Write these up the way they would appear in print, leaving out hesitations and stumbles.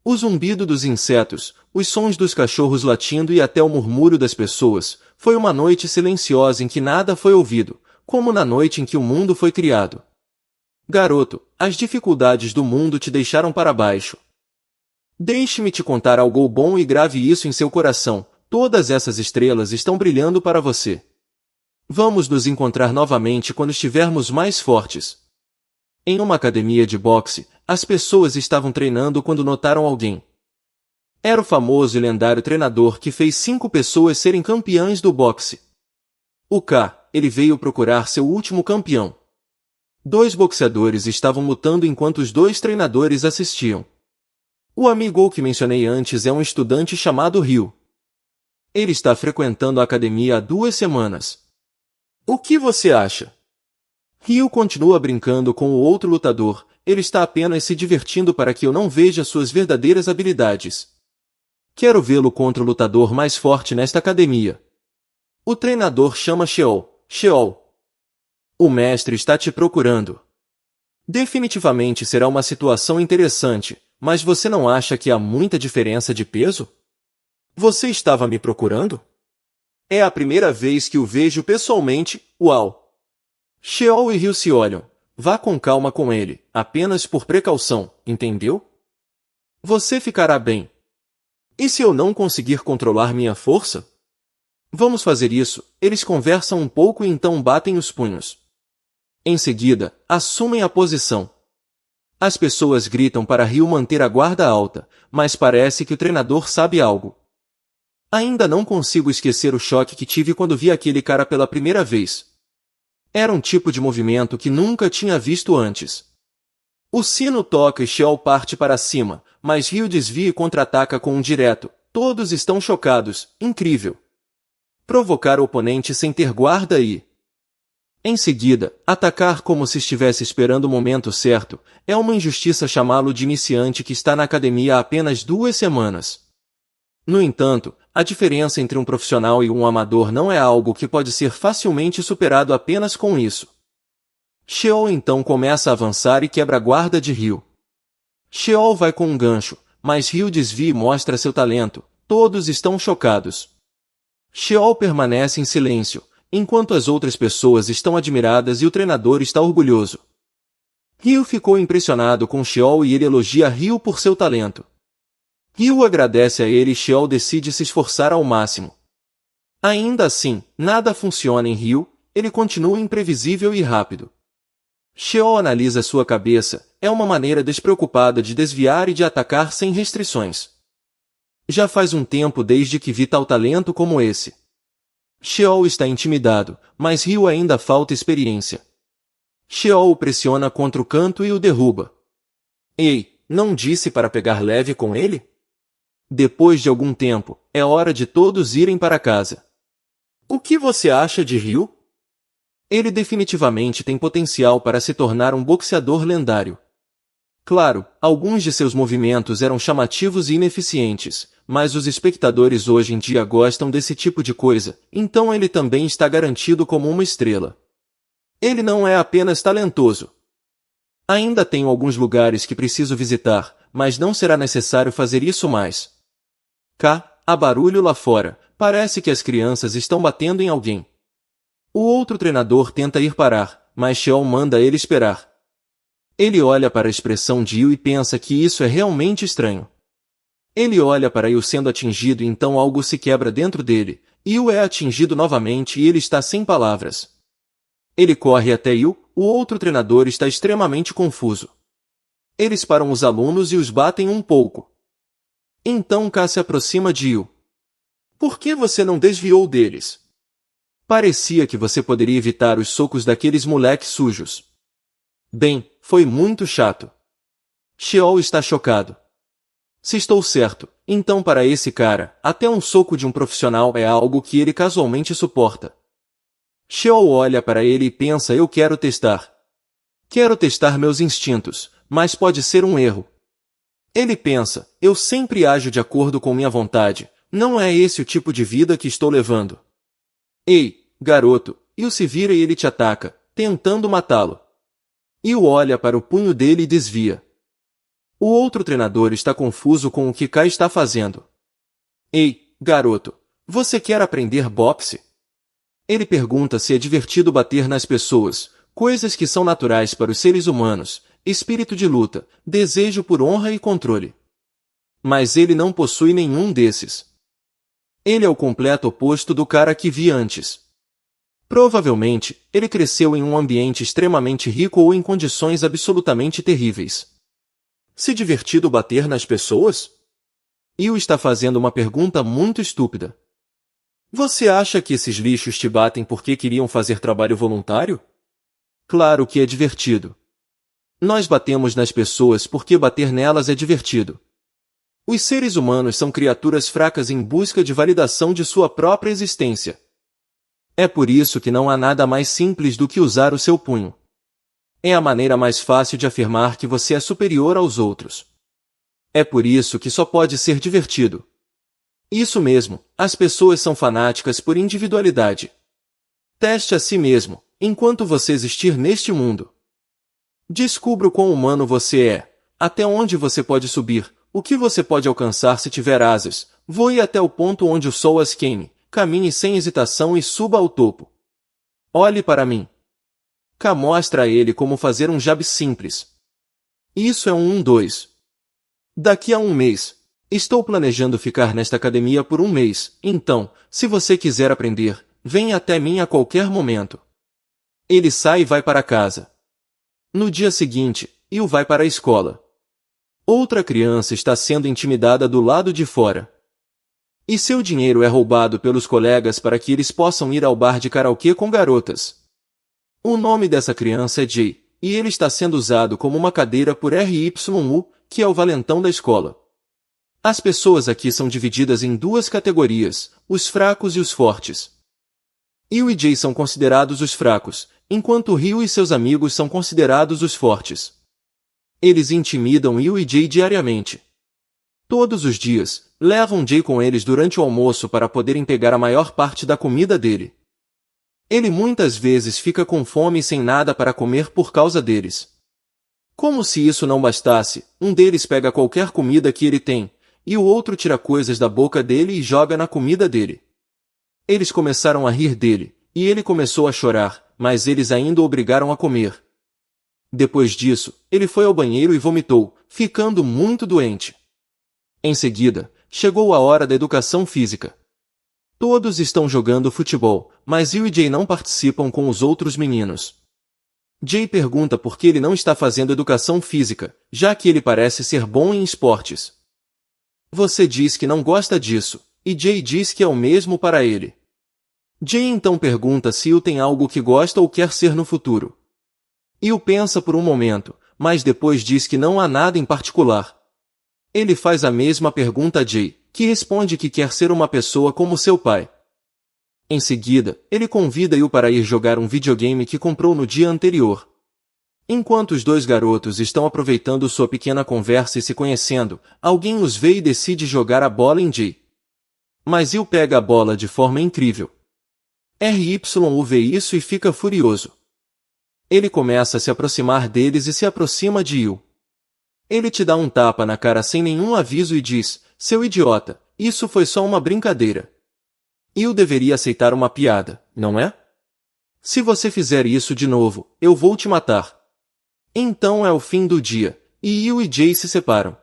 O zumbido dos insetos, os sons dos cachorros latindo e até o murmúrio das pessoas, foi uma noite silenciosa em que nada foi ouvido, como na noite em que o mundo foi criado. Garoto, as dificuldades do mundo te deixaram para baixo. Deixe-me te contar algo bom e grave isso em seu coração, todas essas estrelas estão brilhando para você. Vamos nos encontrar novamente quando estivermos mais fortes. Em uma academia de boxe, as pessoas estavam treinando quando notaram alguém. Era o famoso e lendário treinador que fez 5 pessoas serem campeãs do boxe. Ele veio procurar seu último campeão. 2 boxeadores estavam lutando enquanto os 2 treinadores assistiam. O amigo que mencionei antes é um estudante chamado Ryu. Ele está frequentando a academia há 2 semanas. O que você acha? Ryu continua brincando com o outro lutador, ele está apenas se divertindo para que eu não veja suas verdadeiras habilidades. Quero vê-lo contra o lutador mais forte nesta academia. O treinador chama Sheol. Sheol. O mestre está te procurando. Definitivamente será uma situação interessante, mas você não acha que há muita diferença de peso? Você estava me procurando? É a primeira vez que o vejo pessoalmente, uau! Sheol e Ryu se olham. Vá com calma com ele, apenas por precaução, entendeu? Você ficará bem. E se eu não conseguir controlar minha força? Vamos fazer isso. Eles conversam um pouco e então batem os punhos. Em seguida, assumem a posição. As pessoas gritam para Ryu manter a guarda alta, mas parece que o treinador sabe algo. Ainda não consigo esquecer o choque que tive quando vi aquele cara pela primeira vez. Era um tipo de movimento que nunca tinha visto antes. O sino toca e Sheol parte para cima, mas Ryu desvia e contra-ataca com um direto. Todos estão chocados, incrível. Provocar o oponente sem ter guarda e... Em seguida, atacar como se estivesse esperando o momento certo, é uma injustiça chamá-lo de iniciante que está na academia há apenas 2 semanas. No entanto, a diferença entre um profissional e um amador não é algo que pode ser facilmente superado apenas com isso. Sheol então começa a avançar e quebra a guarda de Ryu. Sheol vai com um gancho, mas Ryu desvia e mostra seu talento. Todos estão chocados. Sheol permanece em silêncio, enquanto as outras pessoas estão admiradas e o treinador está orgulhoso. Ryu ficou impressionado com Sheol e ele elogia Ryu por seu talento. Ryu agradece a ele e Sheol decide se esforçar ao máximo. Ainda assim, nada funciona em Ryu, ele continua imprevisível e rápido. Sheol analisa sua cabeça, é uma maneira despreocupada de desviar e de atacar sem restrições. Já faz um tempo desde que vi tal talento como esse. Sheol está intimidado, mas Ryu ainda falta experiência. Sheol o pressiona contra o canto e o derruba. Ei, não disse para pegar leve com ele? Depois de algum tempo, é hora de todos irem para casa. O que você acha de Ryu? Ele definitivamente tem potencial para se tornar um boxeador lendário. Claro, alguns de seus movimentos eram chamativos e ineficientes, mas os espectadores hoje em dia gostam desse tipo de coisa, então ele também está garantido como uma estrela. Ele não é apenas talentoso. Ainda tenho alguns lugares que preciso visitar, mas não será necessário fazer isso mais. Há barulho lá fora, parece que as crianças estão batendo em alguém. O outro treinador tenta ir parar, mas Sheol manda ele esperar. Ele olha para a expressão de Ryu e pensa que isso é realmente estranho. Ele olha para Ryu sendo atingido e então algo se quebra dentro dele. Ryu é atingido novamente e ele está sem palavras. Ele corre até Ryu, o outro treinador está extremamente confuso. Eles param os alunos e os batem um pouco. Então K se aproxima de Ryu. Por que você não desviou deles? Parecia que você poderia evitar os socos daqueles moleques sujos. Bem, foi muito chato. Sheol está chocado. Se estou certo, então para esse cara, até um soco de um profissional é algo que ele casualmente suporta. Sheol olha para ele e pensa: eu quero testar. Quero testar meus instintos, mas pode ser um erro. Ele pensa: eu sempre ajo de acordo com minha vontade, não é esse o tipo de vida que estou levando. Ei, garoto, Ryu se vira e ele te ataca, tentando matá-lo. Ryu olha para o punho dele e desvia. O outro treinador está confuso com o que Kai está fazendo. Ei, garoto, você quer aprender boxe? Ele pergunta se é divertido bater nas pessoas, coisas que são naturais para os seres humanos, espírito de luta, desejo por honra e controle. Mas ele não possui nenhum desses. Ele é o completo oposto do cara que vi antes. Provavelmente, ele cresceu em um ambiente extremamente rico ou em condições absolutamente terríveis. Se divertido bater nas pessoas? Yu está fazendo uma pergunta muito estúpida. Você acha que esses lixos te batem porque queriam fazer trabalho voluntário? Claro que é divertido. Nós batemos nas pessoas porque bater nelas é divertido. Os seres humanos são criaturas fracas em busca de validação de sua própria existência. É por isso que não há nada mais simples do que usar o seu punho. É a maneira mais fácil de afirmar que você é superior aos outros. É por isso que só pode ser divertido. Isso mesmo, as pessoas são fanáticas por individualidade. Teste a si mesmo, enquanto você existir neste mundo. Descubra o quão humano você é, até onde você pode subir, o que você pode alcançar se tiver asas, voe até o ponto onde o sol as queime, caminhe sem hesitação e suba ao topo. Olhe para mim. Cá mostra a ele como fazer um jab simples. Isso é um 1-2. Daqui a um mês. Estou planejando ficar nesta academia por um mês, então, se você quiser aprender, venha até mim a qualquer momento. Ele sai e vai para casa. No dia seguinte, Yu vai para a escola. Outra criança está sendo intimidada do lado de fora. E seu dinheiro é roubado pelos colegas para que eles possam ir ao bar de karaokê com garotas. O nome dessa criança é Jay, e ele está sendo usado como uma cadeira por RYU, que é o valentão da escola. As pessoas aqui são divididas em duas categorias, os fracos e os fortes. Yu e Jay são considerados os fracos, enquanto Ryu e seus amigos são considerados os fortes. Eles intimidam Yu e Jay diariamente. Todos os dias, levam Jay com eles durante o almoço para poderem pegar a maior parte da comida dele. Ele muitas vezes fica com fome e sem nada para comer por causa deles. Como se isso não bastasse, um deles pega qualquer comida que ele tem, e o outro tira coisas da boca dele e joga na comida dele. Eles começaram a rir dele, e ele começou a chorar, mas eles ainda o obrigaram a comer. Depois disso, ele foi ao banheiro e vomitou, ficando muito doente. Em seguida, chegou a hora da educação física. Todos estão jogando futebol, mas Yu e Jay não participam com os outros meninos. Jay pergunta por que ele não está fazendo educação física, já que ele parece ser bom em esportes. Você diz que não gosta disso, e Jay diz que é o mesmo para ele. Jay então pergunta se Yu tem algo que gosta ou quer ser no futuro. Yu pensa por um momento, mas depois diz que não há nada em particular. Ele faz a mesma pergunta a Jay, que responde que quer ser uma pessoa como seu pai. Em seguida, ele convida Yu para ir jogar um videogame que comprou no dia anterior. Enquanto os dois garotos estão aproveitando sua pequena conversa e se conhecendo, alguém os vê e decide jogar a bola em Jay. Mas Yu pega a bola de forma incrível. RYU vê isso e fica furioso. Ele começa a se aproximar deles e se aproxima de Yu. Ele te dá um tapa na cara sem nenhum aviso e diz, seu idiota, isso foi só uma brincadeira. Yu deveria aceitar uma piada, não é? Se você fizer isso de novo, eu vou te matar. Então é o fim do dia, e Yu e Jay se separam.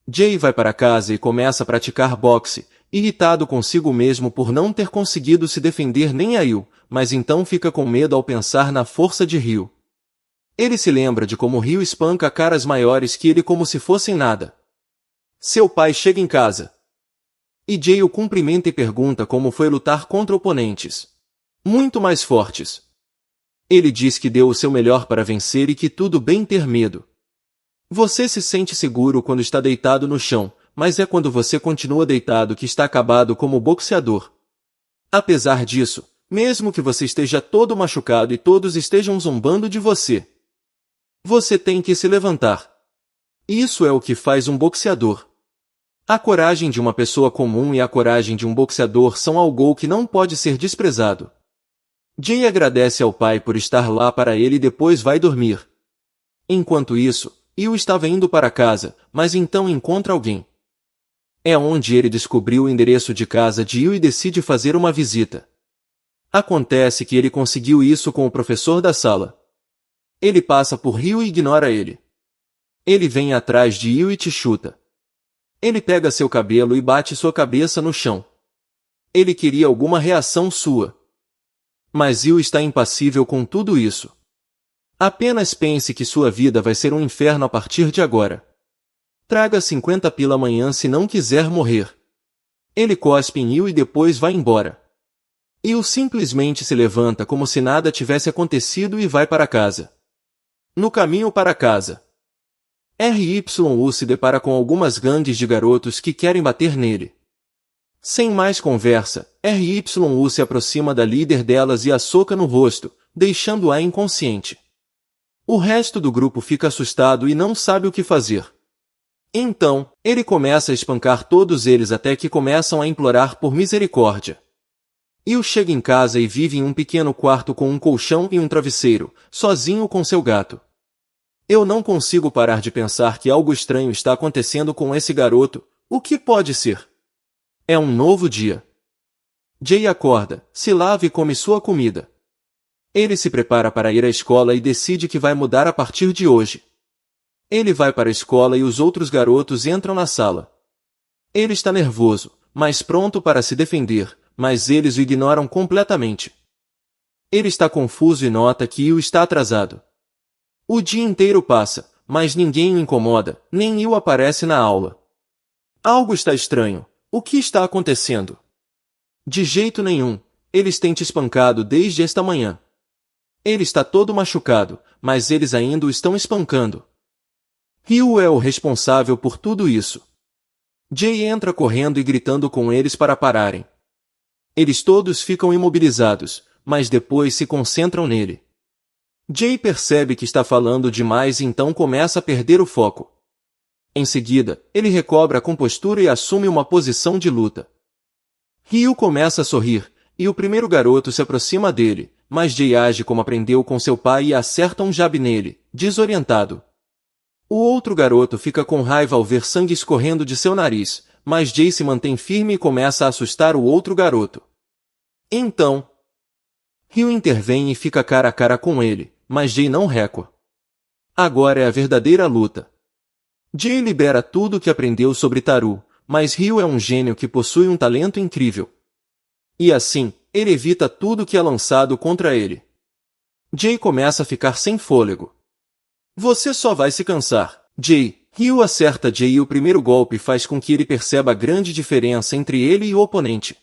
Jay vai para casa e começa a praticar boxe, irritado consigo mesmo por não ter conseguido se defender nem a Yu, mas então fica com medo ao pensar na força de Ryu. Ele se lembra de como Ryu espanca caras maiores que ele como se fossem nada. Seu pai chega em casa. E Jay o cumprimenta e pergunta como foi lutar contra oponentes muito mais fortes. Ele diz que deu o seu melhor para vencer e que tudo bem ter medo. Você se sente seguro quando está deitado no chão, mas é quando você continua deitado que está acabado como boxeador. Apesar disso, mesmo que você esteja todo machucado e todos estejam zombando de você, você tem que se levantar. Isso é o que faz um boxeador. A coragem de uma pessoa comum e a coragem de um boxeador são algo que não pode ser desprezado. Jay agradece ao pai por estar lá para ele e depois vai dormir. Enquanto isso, Ryu estava indo para casa, mas então encontra alguém. É onde ele descobriu o endereço de casa de Ryu e decide fazer uma visita. Acontece que ele conseguiu isso com o professor da sala. Ele passa por Ryu e ignora ele. Ele vem atrás de Ryu e te chuta. Ele pega seu cabelo e bate sua cabeça no chão. Ele queria alguma reação sua. Mas Ryu está impassível com tudo isso. Apenas pense que sua vida vai ser um inferno a partir de agora. Traga 50 pila amanhã se não quiser morrer. Ele cospe em Ryu e depois vai embora. Ryu simplesmente se levanta como se nada tivesse acontecido e vai para casa. No caminho para casa, Ryu se depara com algumas gangues de garotos que querem bater nele. Sem mais conversa, Ryu se aproxima da líder delas e a soca no rosto, deixando-a inconsciente. O resto do grupo fica assustado e não sabe o que fazer. Então, ele começa a espancar todos eles até que começam a implorar por misericórdia. Ryu chega em casa e vive em um pequeno quarto com um colchão e um travesseiro, sozinho com seu gato. Eu não consigo parar de pensar que algo estranho está acontecendo com esse garoto. O que pode ser? É um novo dia. Jay acorda, se lava e come sua comida. Ele se prepara para ir à escola e decide que vai mudar a partir de hoje. Ele vai para a escola e os outros garotos entram na sala. Ele está nervoso, mas pronto para se defender, mas eles o ignoram completamente. Ele está confuso e nota que Ryu está atrasado. O dia inteiro passa, mas ninguém o incomoda, nem Ryu aparece na aula. Algo está estranho. O que está acontecendo? De jeito nenhum, eles têm te espancado desde esta manhã. Ele está todo machucado, mas eles ainda o estão espancando. Ryu é o responsável por tudo isso. Jay entra correndo e gritando com eles para pararem. Eles todos ficam imobilizados, mas depois se concentram nele. Jay percebe que está falando demais e então começa a perder o foco. Em seguida, ele recobra a compostura e assume uma posição de luta. Ryu começa a sorrir, e o primeiro garoto se aproxima dele, mas Jay age como aprendeu com seu pai e acerta um jab nele, desorientado. O outro garoto fica com raiva ao ver sangue escorrendo de seu nariz, mas Jay se mantém firme e começa a assustar o outro garoto. Então, Ryu intervém e fica cara a cara com ele, mas Jay não recua. Agora é a verdadeira luta. Jay libera tudo o que aprendeu sobre Taru, mas Ryu é um gênio que possui um talento incrível. E assim, ele evita tudo que é lançado contra ele. Jay começa a ficar sem fôlego. Você só vai se cansar, Jay. Ryu acerta Jay e o primeiro golpe faz com que ele perceba a grande diferença entre ele e o oponente.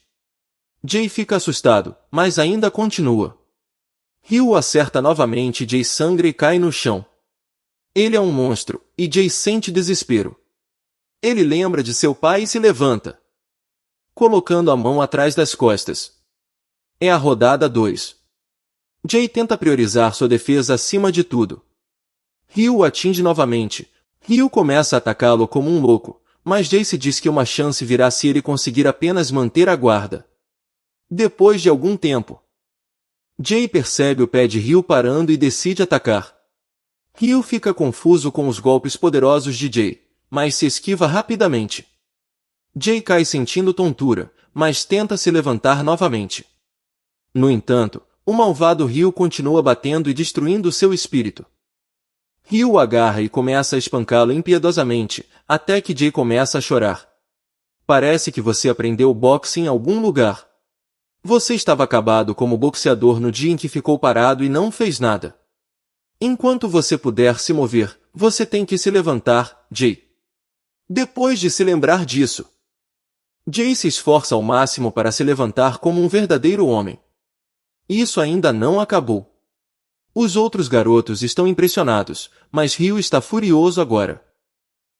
Jay fica assustado, mas ainda continua. Ryu acerta novamente e Jay sangra e cai no chão. Ele é um monstro, e Jay sente desespero. Ele lembra de seu pai e se levanta, colocando a mão atrás das costas. É a rodada 2. Jay tenta priorizar sua defesa acima de tudo. Ryu o atinge novamente. Ryu começa a atacá-lo como um louco, mas Jay se diz que uma chance virá se ele conseguir apenas manter a guarda. Depois de algum tempo, Jay percebe o pé de Ryu parando e decide atacar. Ryu fica confuso com os golpes poderosos de Jay, mas se esquiva rapidamente. Jay cai sentindo tontura, mas tenta se levantar novamente. No entanto, o malvado Ryu continua batendo e destruindo seu espírito. Ryu o agarra e começa a espancá-lo impiedosamente, até que Jay começa a chorar. Parece que você aprendeu boxe em algum lugar. Você estava acabado como boxeador no dia em que ficou parado e não fez nada. Enquanto você puder se mover, você tem que se levantar, Jay. Depois de se lembrar disso, Jay se esforça ao máximo para se levantar como um verdadeiro homem. Isso ainda não acabou. Os outros garotos estão impressionados, mas Ryu está furioso agora.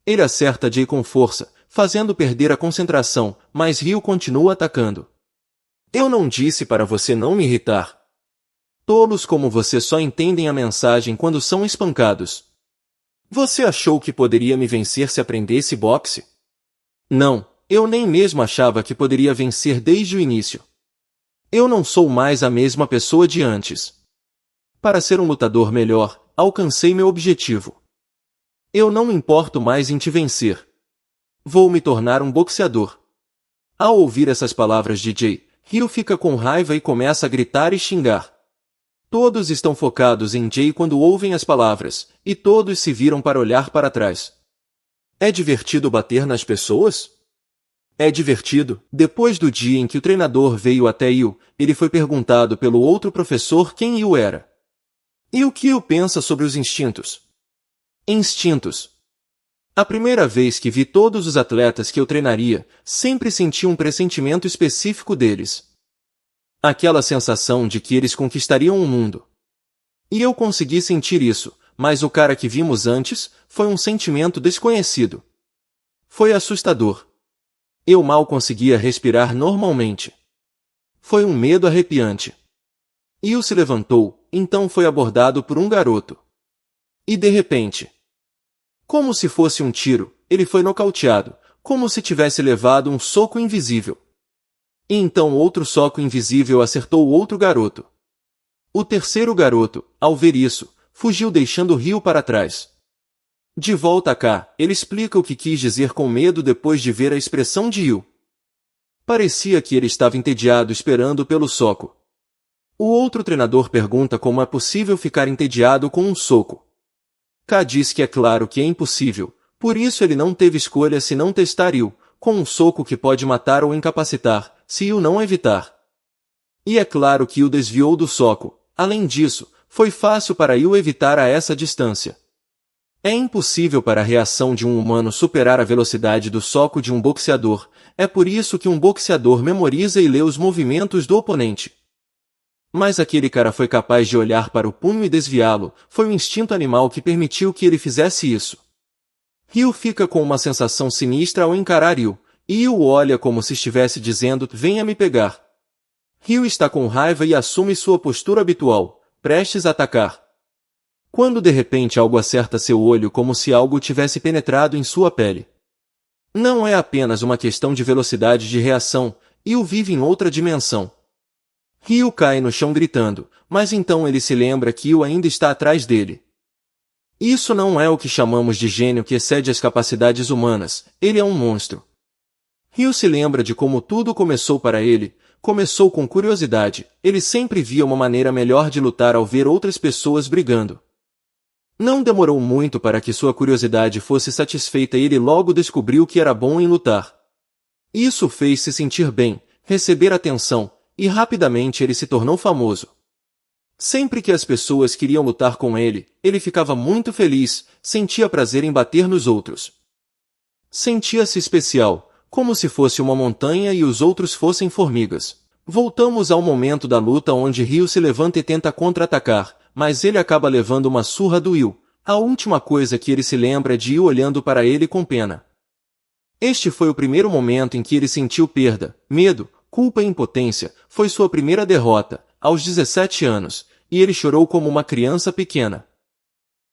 Ele acerta Jay com força, fazendo perder a concentração, mas Ryu continua atacando. Eu não disse para você não me irritar. Tolos como você só entendem a mensagem quando são espancados. Você achou que poderia me vencer se aprendesse boxe? Não, eu nem mesmo achava que poderia vencer desde o início. Eu não sou mais a mesma pessoa de antes. Para ser um lutador melhor, alcancei meu objetivo. Eu não me importo mais em te vencer. Vou me tornar um boxeador. Ao ouvir essas palavras de Jay, Ryu fica com raiva e começa a gritar e xingar. Todos estão focados em Jay quando ouvem as palavras, e todos se viram para olhar para trás. É divertido bater nas pessoas? É divertido. Depois do dia em que o treinador veio até Ryu, ele foi perguntado pelo outro professor quem Ryu era. E o que Ryu pensa sobre os instintos? Instintos. A primeira vez que vi todos os atletas que eu treinaria, sempre senti um pressentimento específico deles. Aquela sensação de que eles conquistariam o mundo. E eu consegui sentir isso, mas o cara que vimos antes, foi um sentimento desconhecido. Foi assustador. Eu mal conseguia respirar normalmente. Foi um medo arrepiante. Ryu se levantou, então foi abordado por um garoto. E de repente, como se fosse um tiro, ele foi nocauteado, como se tivesse levado um soco invisível. E então outro soco invisível acertou o outro garoto. O terceiro garoto, ao ver isso, fugiu deixando Ryu para trás. De volta cá, ele explica o que quis dizer com medo depois de ver a expressão de Ryu. Parecia que ele estava entediado esperando pelo soco. O outro treinador pergunta como é possível ficar entediado com um soco. K diz que é claro que é impossível, por isso ele não teve escolha senão testar Ryu, com um soco que pode matar ou incapacitar, se Ryu não evitar. E é claro que Ryu desviou do soco. Além disso, foi fácil para Ryu evitar a essa distância. É impossível para a reação de um humano superar a velocidade do soco de um boxeador, é por isso que um boxeador memoriza e lê os movimentos do oponente. Mas aquele cara foi capaz de olhar para o punho e desviá-lo, foi o instinto animal que permitiu que ele fizesse isso. Ryu fica com uma sensação sinistra ao encarar Ryu, e Ryu o olha como se estivesse dizendo, venha me pegar. Ryu está com raiva e assume sua postura habitual, prestes a atacar. Quando de repente algo acerta seu olho como se algo tivesse penetrado em sua pele. Não é apenas uma questão de velocidade de reação, Ryu vive em outra dimensão. Ryu cai no chão gritando, mas então ele se lembra que Ryu ainda está atrás dele. Isso não é o que chamamos de gênio que excede as capacidades humanas, ele é um monstro. Ryu se lembra de como tudo começou para ele, começou com curiosidade, ele sempre via uma maneira melhor de lutar ao ver outras pessoas brigando. Não demorou muito para que sua curiosidade fosse satisfeita e ele logo descobriu que era bom em lutar. Isso o fez se sentir bem, receber atenção, e rapidamente ele se tornou famoso. Sempre que as pessoas queriam lutar com ele, ele ficava muito feliz, sentia prazer em bater nos outros. Sentia-se especial, como se fosse uma montanha e os outros fossem formigas. Voltamos ao momento da luta onde Ryu se levanta e tenta contra-atacar, mas ele acaba levando uma surra do Ryu. A última coisa que ele se lembra é de Ryu olhando para ele com pena. Este foi o primeiro momento em que ele sentiu perda, medo, culpa e impotência, foi sua primeira derrota, aos 17 anos, e ele chorou como uma criança pequena.